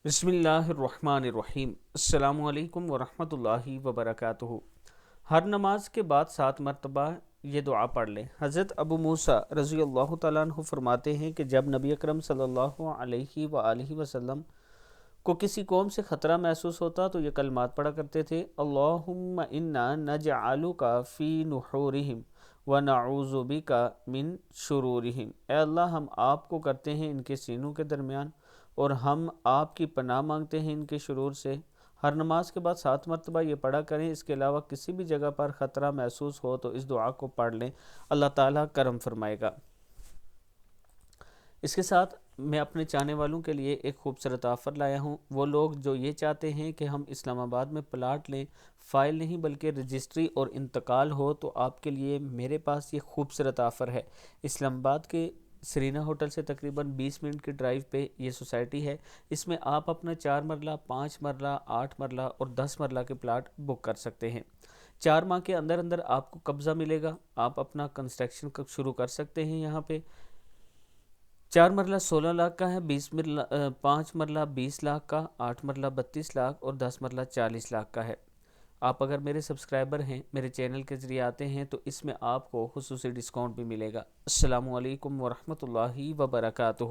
بسم اللہ الرحمن الرحیم۔ السلام علیکم ورحمۃ اللہ وبرکاتہ۔ ہر نماز کے بعد 7 مرتبہ یہ دعا پڑھ لیں۔ حضرت ابو موسیٰ رضی اللہ تعالیٰ عنہ فرماتے ہیں کہ جب نبی اکرم صلی اللہ علیہ وآلہ وسلم کو کسی قوم سے خطرہ محسوس ہوتا تو یہ کلمات پڑھا کرتے تھے: اللہم انا نجعلک فی نحورہم ونعوذ بک من شرورہم۔ اے اللہ، ہم آپ کو کرتے ہیں ان کے سینوں کے درمیان اور ہم آپ کی پناہ مانگتے ہیں ان کے شرور سے۔ ہر نماز کے بعد 7 مرتبہ یہ پڑھا کریں۔ اس کے علاوہ کسی بھی جگہ پر خطرہ محسوس ہو تو اس دعا کو پڑھ لیں، اللہ تعالیٰ کرم فرمائے گا۔ اس کے ساتھ میں اپنے چاہنے والوں کے لیے ایک خوبصورت آفر لایا ہوں۔ وہ لوگ جو یہ چاہتے ہیں کہ ہم اسلام آباد میں پلاٹ لیں، فائل نہیں بلکہ رجسٹری اور انتقال ہو، تو آپ کے لیے میرے پاس یہ خوبصورت آفر ہے۔ اسلام آباد کے سرینا ہوٹل سے تقریباً 20 منٹ کی ڈرائیو پہ یہ سوسائٹی ہے۔ اس میں آپ اپنا 4 مرلہ، 5 مرلہ، 8 مرلہ اور 10 مرلہ کے پلاٹ بک کر سکتے ہیں۔ 4 ماہ کے اندر اندر آپ کو قبضہ ملے گا۔ آپ اپنا کنسٹرکشن شروع کر سکتے ہیں۔ یہاں پہ 4 مرلہ 16 لاکھ کا ہے، 5 مرلہ 20 لاکھ کا، 8 مرلہ 32 لاکھ اور 10 مرلہ 40 لاکھ کا ہے۔ آپ اگر میرے سبسکرائبر ہیں، میرے چینل کے ذریعے آتے ہیں، تو اس میں آپ کو خصوصی ڈسکاؤنٹ بھی ملے گا۔ السلام علیکم ورحمۃ اللہ وبرکاتہ۔